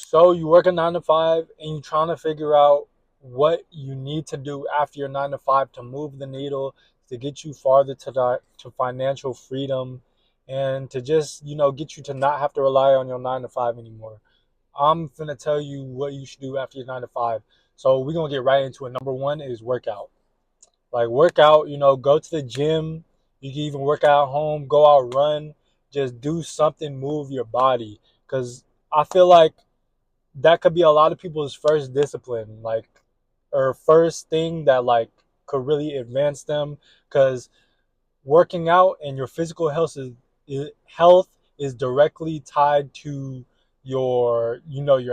So you work a 9 to 5 and you're trying to figure out what you need to do after your 9 to 5 to move the needle, to get you farther to financial freedom, and to just, get you to not have to rely on your 9 to 5 anymore. I'm gonna tell you what you should do after your 9 to 5. So we're gonna get right into it. Number one is workout. Like workout, go to the gym. You can even work out at home, go out, run, just do something, move your body. Cause I feel like that could be a lot of people's first discipline, like, or first thing that like could really advance them. Because working out and your physical health is directly tied to your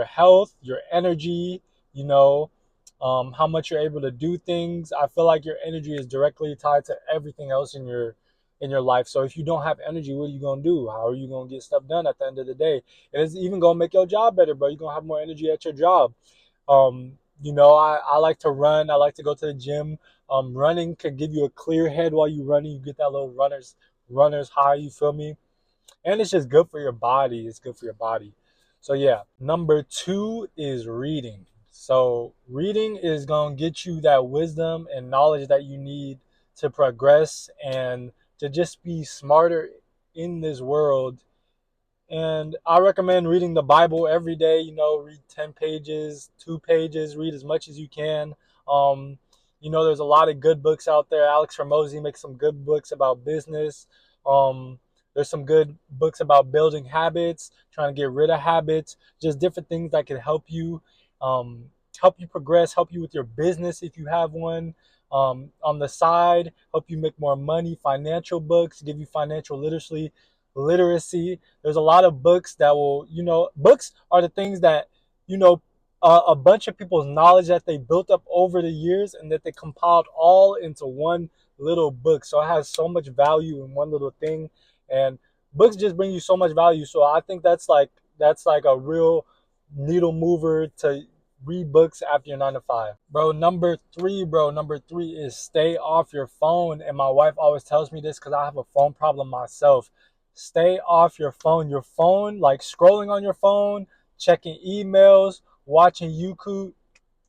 health, your energy, you know, how much you're able to do things. I feel like your energy is directly tied to everything else in your life. So if you don't have energy, what are you gonna do? How are you gonna get stuff done at the end of the day? And it's even gonna make your job better, bro. You're gonna have more energy at your job. I like to run. I like to go to the gym. Running can give you a clear head while you're running. You get that little runners high. You feel me? And it's just good for your body. It's good for your body. So yeah, number two is reading. So reading is gonna get you that wisdom and knowledge that you need to progress and to just be smarter in this world. And I recommend reading the Bible every day. Read 10 pages, 2 pages, read as much as you can. Um, there's a lot of good books out there. Alex Hormozy makes some good books about business. Um, there's some good books about building habits, trying to get rid of habits, just different things that can um, help you progress, help you with your business if you have one. On the side, help you make more money, financial books, give you financial literacy. There's a lot of books that will, books are the things that, you know, a bunch of people's knowledge that they built up over the years and that they compiled all into one little book. So it has so much value in one little thing. And books just bring you so much value. So I think that's like a real needle mover to read books after your 9 to 5. Number three is stay off your phone. And my wife always tells me this because I have a phone problem myself. Stay off your phone. Your phone, like scrolling on your phone, checking emails, watching YouTube.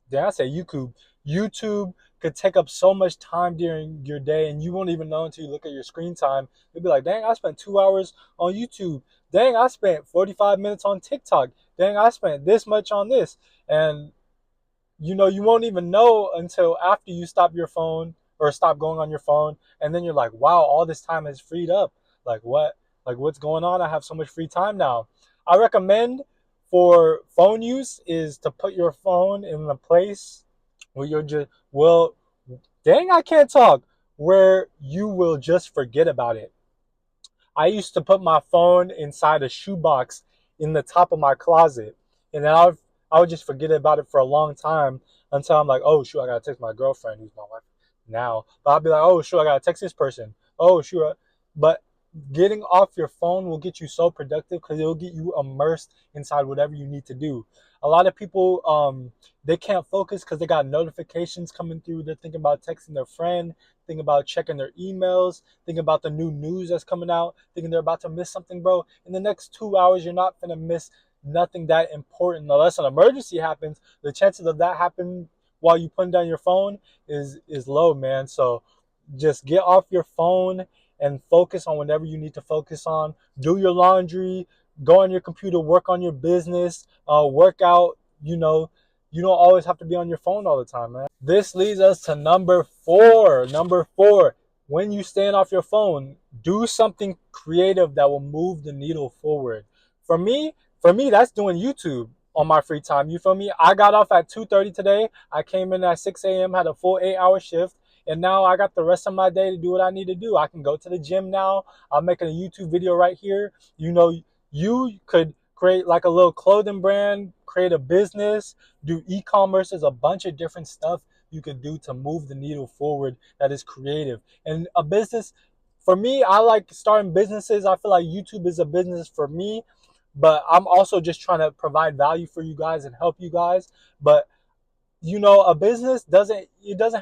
Did I say YouTube? YouTube could take up so much time during your day, and you won't even know until you look at your screen time. You'll be like, dang, I spent 2 hours on YouTube. Dang, I spent 45 minutes on TikTok. Dang, I spent this much on this. And you won't even know until after you stop your phone or stop going on your phone, and then you're like, wow, all this time has freed up. Like what? Like what's going on? I have so much free time now. I recommend for phone use is to put your phone in a place where you're just, well, dang, I can't talk, where you will just forget about it. I used to put my phone inside a shoebox in the top of my closet, and then I would just forget about it for a long time until I'm like, oh shoot, I gotta text my girlfriend, who's my wife now. But I'll be like, oh shoot, I gotta text this person. Oh shoot, but getting off your phone will get you so productive because it'll get you immersed inside whatever you need to do. A lot of people, they can't focus because they got notifications coming through. They're thinking about texting their friend, thinking about checking their emails, thinking about the new news that's coming out, thinking they're about to miss something, bro. In the next 2 hours, you're not gonna miss nothing that important unless an emergency happens. The chances of that happening while you putting down your phone is low, man. So just get off your phone and focus on whatever you need to focus on. Do your laundry, go on your computer, work on your business, work out. You don't always have to be on your phone all the time, man. This leads us to number four. Number four, when you stand off your phone, do something creative that will move the needle forward. For me, that's doing YouTube on my free time. You feel me? I got off at 2:30 today. I came in at 6 a.m., had a full 8-hour shift. And now I got the rest of my day to do what I need to do. I can go to the gym now. I'm making a YouTube video right here. You could create like a little clothing brand, create a business, do e-commerce. There's a bunch of different stuff you could do to move the needle forward that is creative. And a business, for me, I like starting businesses. I feel like YouTube is a business for me, but I'm also just trying to provide value for you guys and help you guys. But a business doesn't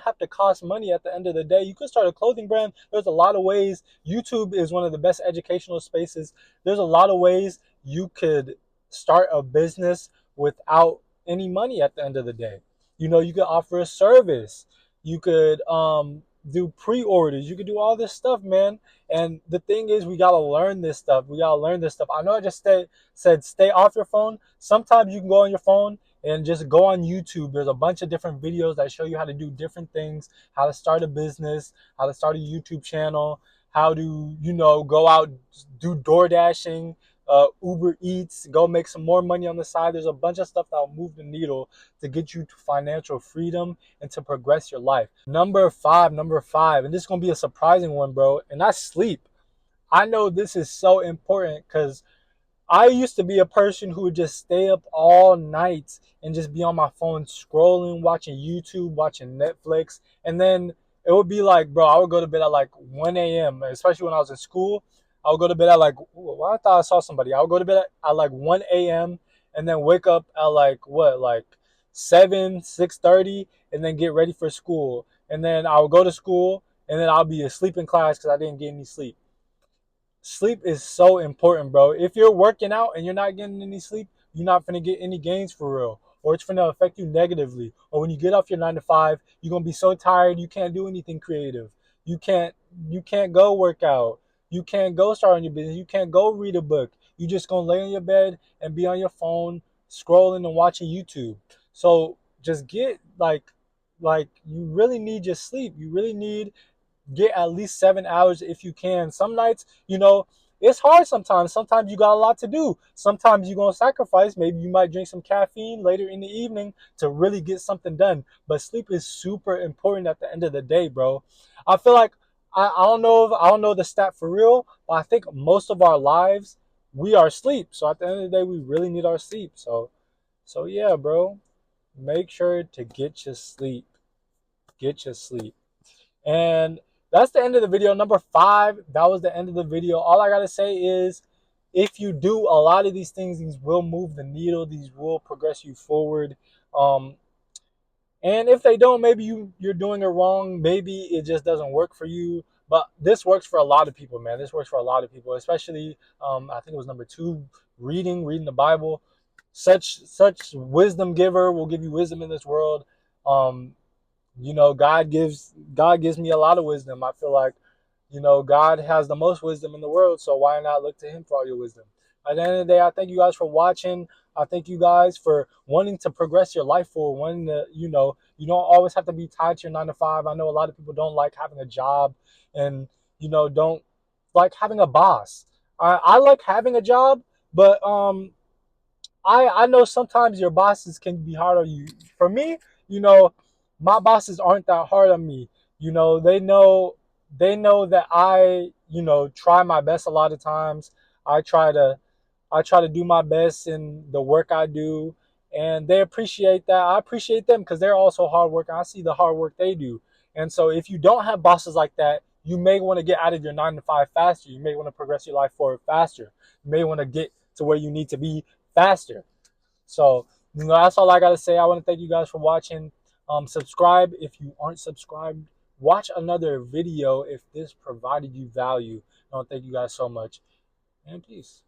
have to cost money at the end of the day. You could start a clothing brand. There's a lot of ways. YouTube is one of the best educational spaces. There's a lot of ways you could start a business without any money at the end of the day. You know, you could offer a service. You could do pre-orders. You could do all this stuff, man. And the thing is, we gotta learn this stuff. We gotta learn this stuff. I know I just said stay off your phone. Sometimes you can go on your phone and just go on YouTube. There's a bunch of different videos that show you how to do different things, how to start a business, how to start a YouTube channel, how to, go out, do door dashing, Uber Eats, go make some more money on the side. There's a bunch of stuff that will move the needle to get you to financial freedom and to progress your life. Number five, and this is going to be a surprising one, bro, and that's sleep. I know this is so important because I used to be a person who would just stay up all night and just be on my phone scrolling, watching YouTube, watching Netflix. And then it would be like, bro, I would go to bed at like 1 a.m., especially when I was in school. I would go to bed at like, well, I thought I saw somebody. I would go to bed at like 1 a.m. and then wake up at like, what, like 7, 6:30, and then get ready for school. And then I would go to school and then I'll be asleep in class because I didn't get any sleep. Sleep is so important, bro. If you're working out and you're not getting any sleep, you're not gonna get any gains for real, or it's gonna affect you negatively. Or when you get off your 9 to 5, you're gonna be so tired you can't do anything creative. You can't you can't go work out. You can't go start on your business. You can't go read a book. You just gonna lay on your bed and be on your phone scrolling and watching YouTube. So just get like you really need your sleep. You really need get at least 7 hours if you can. Some nights, it's hard sometimes. Sometimes you got a lot to do. Sometimes you're going to sacrifice. Maybe you might drink some caffeine later in the evening to really get something done. But sleep is super important at the end of the day, bro. I feel like I don't know the stat for real, but I think most of our lives we are asleep. So at the end of the day, we really need our sleep. So yeah, bro. Make sure to get your sleep. Get your sleep. And that's the end of the video. Number 5, that was the end of the video. All I got to say is if you do a lot of these things, these will move the needle. These will progress you forward. Um, and if they don't, maybe you're doing it wrong. Maybe it just doesn't work for you. But this works for a lot of people, man. This works for a lot of people, especially I think it was number 2, reading the Bible. Such wisdom giver will give you wisdom in this world. Um, God gives me a lot of wisdom. I feel like, God has the most wisdom in the world, so why not look to him for all your wisdom? At the end of the day, I thank you guys for watching. I thank you guys for wanting to progress your life forward. Wanting to, you don't always have to be tied to your 9 to 5. I know a lot of people don't like having a job and, don't like having a boss. I like having a job, but I know sometimes your bosses can be hard on you. For me, my bosses aren't that hard on me. They know that I, try my best a lot of times. I try to I try to do my best in the work I do, and they appreciate that. I appreciate them because they're also hard working. I see the hard work they do. And so if you don't have bosses like that, you may want to get out of your 9 to 5 faster. You may want to progress your life forward faster. You may want to get to where you need to be faster. So, that's all I got to say. I want to thank you guys for watching. Subscribe if you aren't subscribed. Watch another video if this provided you value. I want to thank you guys so much. And peace.